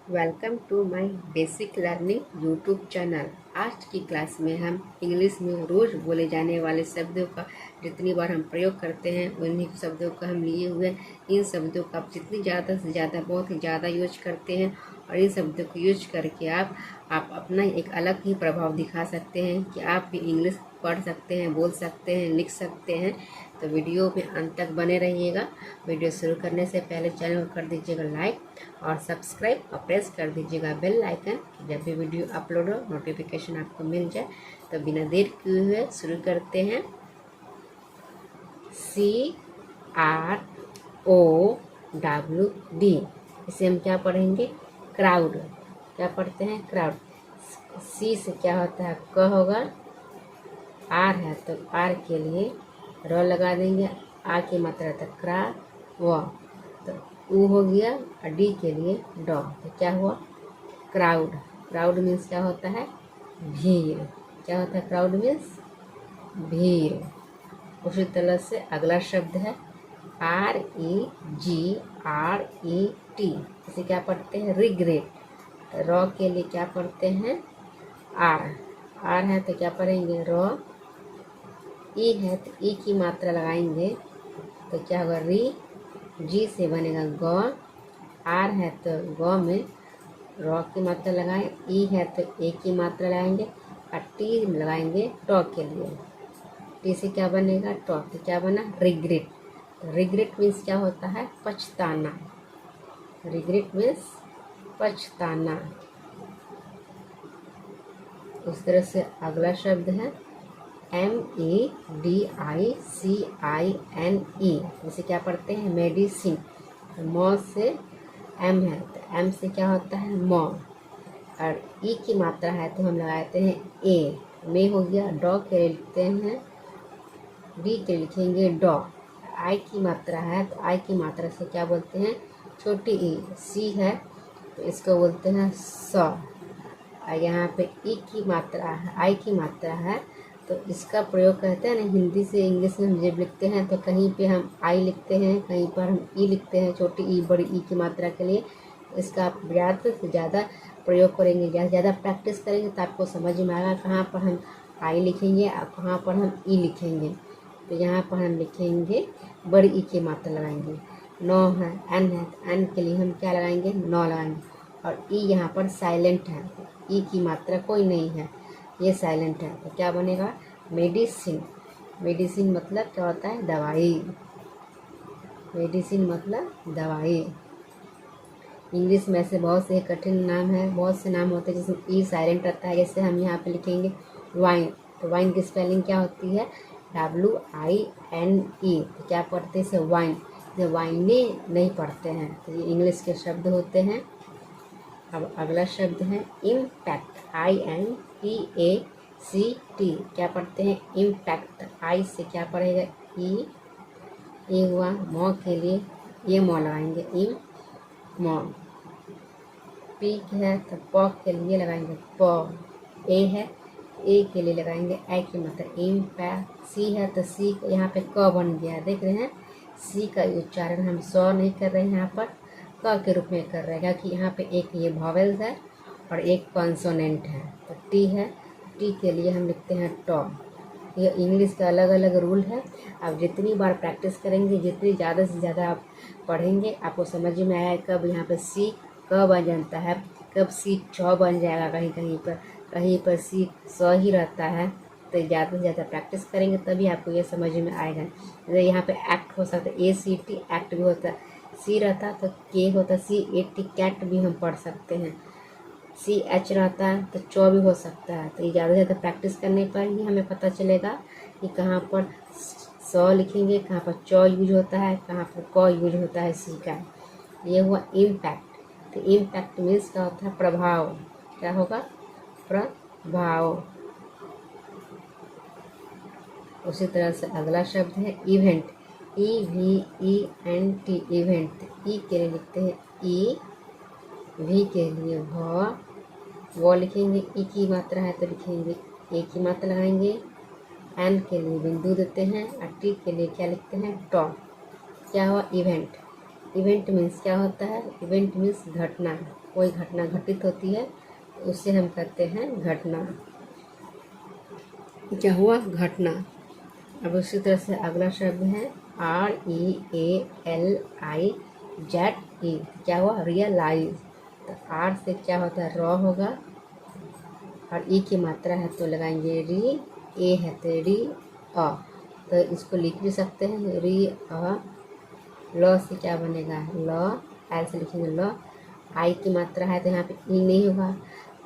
Welcome to my basic learning YouTube channel. आज की class में हम इंग्लिश में रोज़ बोले जाने वाले शब्दों का जितनी बार हम प्रयोग करते हैं उन्हीं शब्दों का हम लिए हुए हैं। इन शब्दों का आप जितनी ज़्यादा से ज़्यादा बहुत ही ज़्यादा यूज करते हैं और इन शब्दों को यूज करके आप अपना एक अलग ही प्रभाव दिखा सकते हैं कि आप भी इंग्लिश पढ़ सकते हैं, बोल सकते हैं, लिख सकते हैं। तो वीडियो में अंत तक बने रहिएगा। वीडियो शुरू करने से पहले चैनल को कर दीजिएगा लाइक और सब्सक्राइब और प्रेस कर दीजिएगा बेल आइकन। जब भी वीडियो अपलोड हो नोटिफिकेशन आपको मिल जाए। तो बिना देर किए हुए शुरू करते हैं। CROWD, इसे हम क्या पढ़ेंगे? क्राउड। क्या पढ़ते हैं? क्राउड। सी से क्या होता है? क होगा। आर है तो आर के लिए र लगा देंगे। आ की मात्रा तक क्रा व, तो ऊ हो गया। और डी के लिए डॉ, तो क्या हुआ? क्राउड। क्राउड मीन्स क्या होता है? भीड़। क्या होता है? क्राउड मीन्स भीड़। उसी तरह से अगला शब्द है REGRET, इसे क्या पढ़ते हैं? रिग्रेट। र के लिए क्या पढ़ते हैं? आर। आर है तो क्या पढ़ेंगे? र। ई है तो ई की मात्रा लगाएंगे तो क्या होगा? री। जी से बनेगा ग। आर है तो ग में र की मात्रा लगाएं। ई है तो ए की मात्रा लगाएंगे और टी लगाएंगे टॉ के लिए। टी से क्या बनेगा? टॉ। तो क्या बना? रिग्रेट। तो रिग्रेट मीन्स क्या होता है? पछताना। रिग्रेट मीन्स पछताना। उस तरह से अगला शब्द है MEDICINE, इसे क्या पढ़ते हैं? मेडिसिन। मौ से एम है तो एम से क्या होता है? मौ। और ई की मात्रा है तो हम लगाते हैं ए। में हो गया। डॉ के लिए लिखते हैं, डी के लिखेंगे डॉ। आई की मात्रा है तो आई की मात्रा से क्या बोलते हैं? छोटी ई। सी है तो इसको बोलते हैं स। और यहाँ पे ई की मात्रा है, आई की मात्रा है तो इसका प्रयोग करते हैं ना हिंदी से इंग्लिश में हम जब लिखते हैं तो कहीं पे हम आई लिखते हैं, कहीं पर हम ई लिखते हैं, छोटी ई बड़ी ई की मात्रा के लिए। इसका आप ज़्यादा से ज़्यादा प्रयोग करेंगे, ज़्यादा प्रैक्टिस करेंगे तो आपको समझ में आएगा कहाँ पर हम आई लिखेंगे और कहाँ पर हम ई लिखेंगे। तो यहाँ पर हम लिखेंगे बड़ी ई की मात्रा लगाएंगे। नौ है, एन है तो एन के लिए हम क्या लगाएंगे? नौ लगाएंगे। और ई यहाँ पर साइलेंट है, ई की मात्रा कोई नहीं है, ये साइलेंट है तो क्या बनेगा? मेडिसिन। मेडिसिन मतलब क्या होता है? दवाई। मेडिसिन मतलब दवाई। इंग्लिश में ऐसे बहुत से कठिन नाम है, बहुत से नाम होते हैं जिसमें ई साइलेंट रहता है। जैसे हम यहाँ पे लिखेंगे वाइन, तो वाइन की स्पेलिंग क्या होती है? WINE। तो क्या पढ़ते हैं? इसे वाइन। जो वाइने नहीं पढ़ते हैं तो ये इंग्लिश के शब्द होते हैं। अब अगला शब्द है इम्पैक्ट। IMPACT, क्या पढ़ते हैं? इम्पैक्ट। आई से क्या पढ़ेगा? ई। ए हुआ। मौ के लिए ये मौ लगाएंगे, इम मौ। पी है तो प के लिए लगाएंगे प। ए है ए के लिए लगाएंगे ए की मतलब इम्पैक्ट। सी है तो सी यहाँ पे क बन गया, देख रहे हैं? सी का उच्चारण हम स नहीं कर रहे हैं, यहाँ पर क के रूप में कर रहे हैं क्योंकि यहाँ पे एक ये वॉवेल्स है और एक कॉन्सोनेंट है। तो टी है, टी के लिए हम लिखते हैं टॉ। ये इंग्लिश का अलग अलग रूल है। आप जितनी बार प्रैक्टिस करेंगे, जितनी ज़्यादा से ज़्यादा आप पढ़ेंगे, आपको समझ में आएगा कब यहाँ पे सी क बन जाता है, कब सी च बन जाएगा, कहीं पर सी स ही रहता है। तो ज़्यादा से ज़्यादा प्रैक्टिस करेंगे तभी आपको ये समझ में आएगा। जैसे यहाँ पे एक्ट हो सकता है, ACT एक्ट भी होता है। सी रहता तो के होता, CAT कैट भी हम पढ़ सकते हैं। CH रहता है तो चौ भी हो सकता है। तो ये ज़्यादा से ज़्यादा प्रैक्टिस करने पर ही हमें पता चलेगा कि कहाँ पर स लिखेंगे, कहाँ पर चौ यूज होता है, कहाँ पर क यूज होता है सी का। ये हुआ इम्पैक्ट। तो इम्पैक्ट मीन्स क्या होता है? प्रभाव। क्या होगा? प्रभाव। उसी तरह से अगला शब्द है इवेंट। EVENT, event. ई के लिए लिखते हैं ई। वी के लिए वो लिखेंगे, ई की मात्रा है तो लिखेंगे ए की मात्रा लगाएंगे। एन के लिए बिंदु देते हैं और टी के लिए क्या लिखते हैं? टॉ। क्या हुआ? इवेंट। इवेंट मीन्स क्या होता है? इवेंट मीन्स घटना, कोई घटना घटित होती है तो उससे हम कहते हैं घटना। क्या हुआ? घटना। अब उसी तरह से अगला शब्द है REALIZE। क्या हुआ? रियलाइज। तो आर से क्या होता है? रॉ होगा, और ई की मात्रा है तो लगाएंगे री, ए है तो री अ। तो इसको लिख भी सकते हैं री अ। ल से क्या बनेगा? ल। एल से लिखेंगे ल। आई की मात्रा है तो यहाँ पे ई नहीं होगा,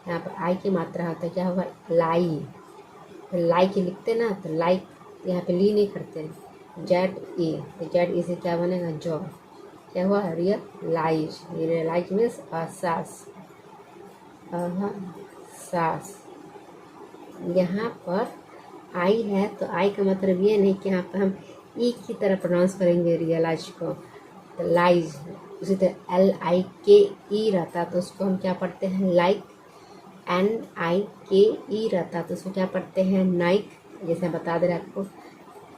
यहाँ पर आई की मात्रा है तो क्या होगा? लाई। तो लाइक लिखते ना तो लाइक, यहाँ पे ली नहीं करते। जेड ई, तो जेड ई से क्या बनेगा? जॉ। क्या हुआ? रियलाइज। रियलाइज मीन्स अहसास, अहसास। यहाँ पर आई है तो आई का मतलब ये नहीं कि यहाँ पर हम ई की तरह प्रोनाउंस करेंगे रियलाइज को, तो लाइज। उसी तरह LIKE रहता तो उसको हम क्या पढ़ते हैं? लाइक। NIKE रहता तो उसको क्या पढ़ते हैं? नाइक। जैसे बता दे रहे आपको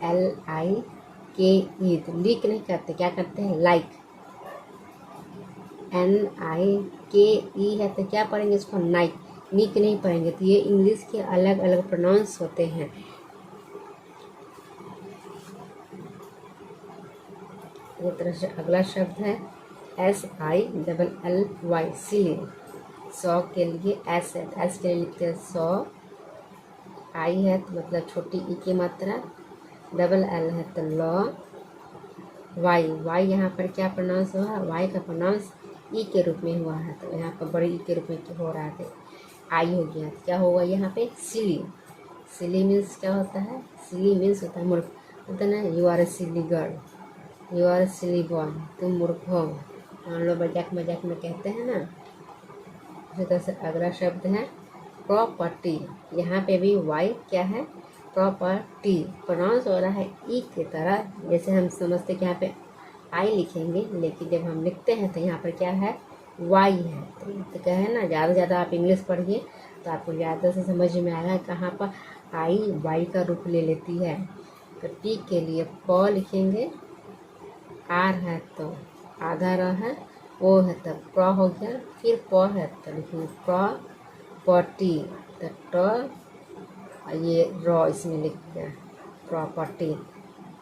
LIKE, तो लीक नहीं करते, क्या करते हैं? लाइक। NIKE है तो क्या पढ़ेंगे इसको? नाइक। नीक नहीं पढ़ेंगे। तो ये इंग्लिश के अलग अलग प्रोनाउंस होते हैं। इस तरह से अगला शब्द है SILLY, सिली। 100 के लिए एस है, एस के लिए लिखते हैं 100। आई है तो मतलब छोटी ई की मात्रा, डबल एल है तो लॉ। वाई, वाई यहाँ पर क्या प्रोनाउंस हुआ? वाई का प्रोनाउंस ई के रूप में हुआ है, तो यहाँ पर बड़ी ई के रूप में क्यों हो रहा है? आई हो गया, तो क्या होगा यहाँ पे? सिली। सिली मीन्स क्या होता है? सिली मीन्स होता है मूर्ख, होता है ना, you are a silly girl, you are a silly boy, तुम मूर्ख हो। हम लोग मजाक मजाक में कहते हैं ना। इसी तरह से अगला शब्द है प्रॉपर्टी। यहाँ पे भी वाई क्या है? प्रॉपर्टी। प्रोनाउंस हो रहा है ई की तरह, जैसे हम समझते कि यहाँ पे आई लिखेंगे, लेकिन जब हम लिखते हैं तो यहाँ पर क्या है? वाई है। तो कहे ना, ज़्यादा से ज़्यादा आप इंग्लिश पढ़िए तो आपको ज़्यादा से समझ में आएगा कहाँ पर आई वाई का रूप ले लेती है। तो टी के लिए प लिखेंगे, आर है तो आधा र है, ओ है तो प्र हो गया, फिर प है तो लिखेंगे प्रॉपर्टी। तो ट, ये र इसमें लिख गया प्रॉपर्टी।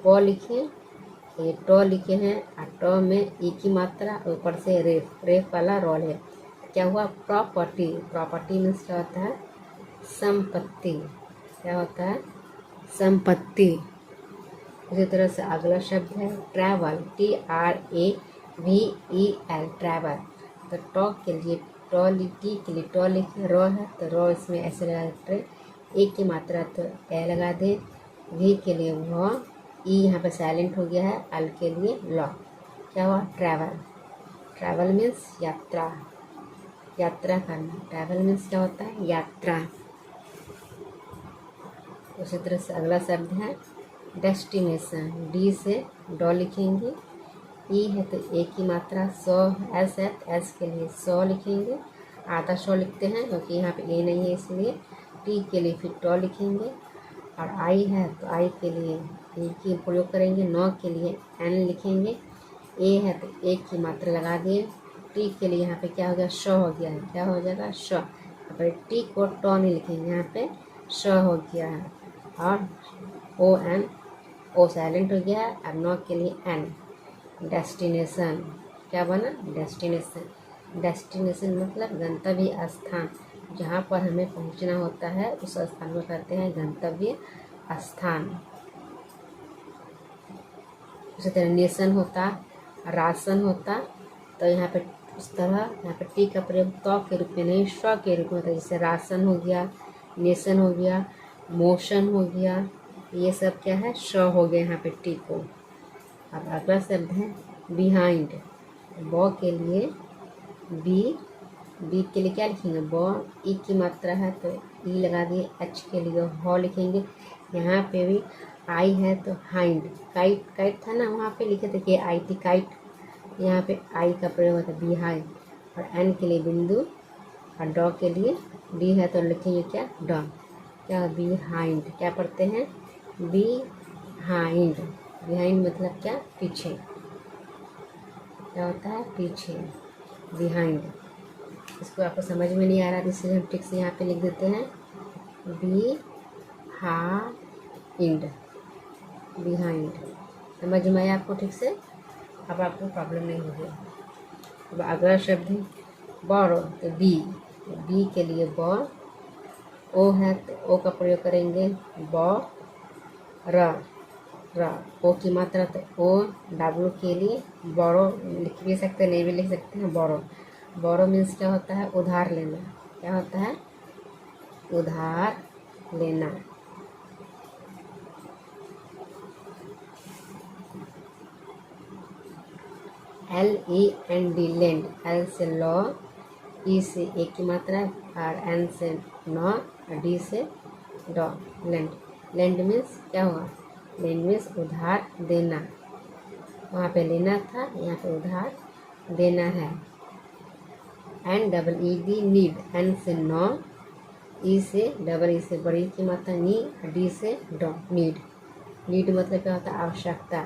प लिखे, ये ट लिखे हैं, और ट में ई की मात्रा, ऊपर से रेफ, रेफ वाला रोल है। क्या हुआ? प्रॉपर्टी। प्रॉपर्टी मीन्स क्या होता है? संपत्ति। क्या होता है? संपत्ति। इसी तरह से अगला शब्द है ट्रैवल। TRAVEL, travel. तो टॉक के लिए टी के लिए टॉ लिखे, रॉ है तो रॉ इसमें ऐसे लगा देते, एक की मात्रा तो ए लगा दे, वी के लिए व, ई यहाँ पर साइलेंट हो गया है, एल के लिए लॉ। क्या हुआ? ट्रैवल। ट्रैवल मीन्स यात्रा, यात्रा करना। ट्रैवल मीन्स क्या होता है? यात्रा। उसी तरह से अगला शब्द है डेस्टिनेशन। डी से डॉ लिखेंगे, ई है तो ए की मात्रा, 100 एस है तो एस के लिए 100 लिखेंगे, आधा 100 लिखते हैं क्योंकि यहाँ पे ए नहीं है इसलिए। टी के लिए फिर टॉ लिखेंगे, और आई है तो आई के लिए ए की प्रयोग करेंगे, 9 के लिए एन लिखेंगे, ए है तो एक की मात्रा लगा दिए, टी के लिए यहाँ पे क्या हो गया? श हो गया है। क्या हो जाएगा? श। यहाँ पर टी को टॉ नहीं लिखेंगे, यहाँ पे श हो गया है, और ओ एन, ओ साइलेंट हो गया है, और 9 के लिए एन। डेस्टिनेशन। क्या बना? डेस्टिनेशन। डेस्टिनेशन मतलब गंतव्य स्थान, जहाँ पर हमें पहुँचना होता है उस स्थान को कहते हैं गंतव्य स्थान। उसी तरह नेशन होता, राशन होता, तो यहाँ पे उस तरह यहाँ पे टी का प्रयोग तो के रूप में नहीं, स्व के रूप में होता है। जैसे राशन हो गया, नेशन हो गया, मोशन हो गया, ये सब क्या है? श हो गया यहाँ पे टी को। अब अगला शब्द है बिहाइंड। ब के लिए बी, बी के लिए क्या लिखेंगे? ब, ई की मात्रा है तो ई लगा दिए, एच के लिए ह लिखेंगे। यहाँ पे भी आई है तो हाइंड। काइट, काइट था ना वहाँ पे लिखे थे कि आई थी काइट, यहाँ पे आई का प्रयोग होता है बिहाइंड। और एन के लिए बिंदु, और डॉ के लिए डी है तो लिखेंगे क्या? डॉ। क्या? बिहाइंड। क्या पढ़ते हैं? बिहाइंड। बिहाइंड मतलब क्या? पीछे। क्या होता है, पीछे, बिहाइंड। इसको आपको समझ में नहीं आ रहा तो इसलिए हम ठीक से यहाँ पे लिख देते हैं बिहाइंड, बिहाइंड। समझ में आया आपको ठीक से? अब आपको प्रॉब्लम नहीं होगी। अब अगला शब्द है बोरो, तो बी के लिए बॉ, ओ है तो ओ का प्रयोग करेंगे बॉ र, ओ की मात्रा तो ओ, डब्लू के लिए बोरो लिख भी सकते हैं, नहीं भी लिख सकते हैं। बोरो, बोरो मीन्स क्या होता है, उधार लेना। क्या होता है, उधार लेना। LEND, लैंड, एल से लॉ, ई से एक की मात्रा और एन से नौ, डी से डॉ, लैंड। लैंड मीन्स क्या हुआ, लैंड मीन्स उधार देना। वहाँ पे लेना था, यहाँ पे उधार देना है। NEED, नीड, एन से नौ, ई से डबल ई से बड़ी की मात्रा नी, डी से डॉ, नीड। नीड मतलब क्या होता है, आवश्यकता।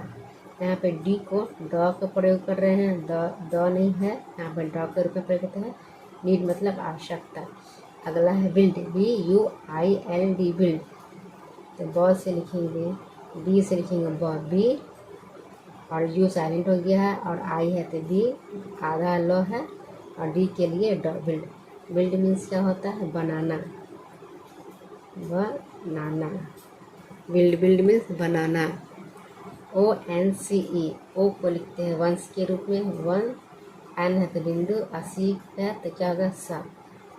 यहाँ पे डी को डॉ का प्रयोग कर रहे हैं, द नहीं है, यहाँ पर डॉ के रूप में प्रयोग करते हैं। नीड मतलब आवश्यकता। अगला है बिल्ड, BUILD, बिल्ड। तो ब से लिखेंगे, बी से लिखेंगे बी, और यू साइलेंट हो गया है, और आई है तो बी, आधा लो है, और डी के लिए डॉ, बिल्ड। बिल्ड मीन्स क्या होता है, बनाना, बनाना। बिल्ड मीन्स बनाना। ONCE, ओ को लिखते हैं वंश के रूप में, वन, एन है तो बिंदु, असी है तो क्या होगा, सा,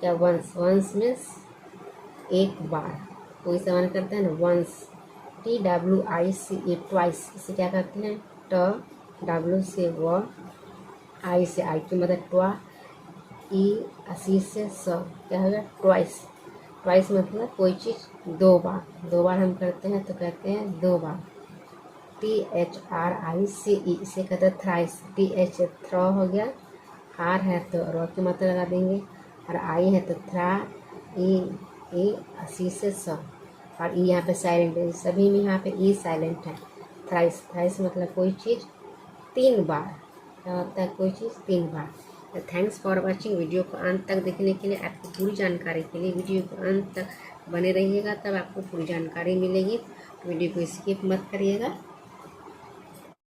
क्या वंश, वंश मीन्स एक बार, कोई सवाल करता है ना, वंश। TWICE, ट्वाइस, इसे क्या कहते हैं, ट, डब्ल्यू से व, आई से आई की मतलब ट्वा, ई, असी से स, क्या होगा, ट्वाइस। ट्वाइस मतलब कोई चीज़ दो बार, दो बार हम करते हैं तो कहते हैं दो बार। THRICE, इसे कहते हैं थ्राइस। TH थ्रो हो गया, आर है तो रो की मात्रा लगा देंगे, और आई है तो थ्रा, ई असी से स, और ई यहाँ पे साइलेंट है, सभी में यहाँ पे ई साइलेंट है। थ्राइस, थ्राइस मतलब कोई चीज़ तीन बार, क्या होता है, कोई चीज़ तीन बार। तो थैंक्स फॉर वॉचिंग। वीडियो को अंत तक देखने के लिए, आपको पूरी जानकारी के लिए वीडियो को अंत तक बने रहिएगा, तब आपको पूरी जानकारी मिलेगी। वीडियो को स्किप मत करिएगा।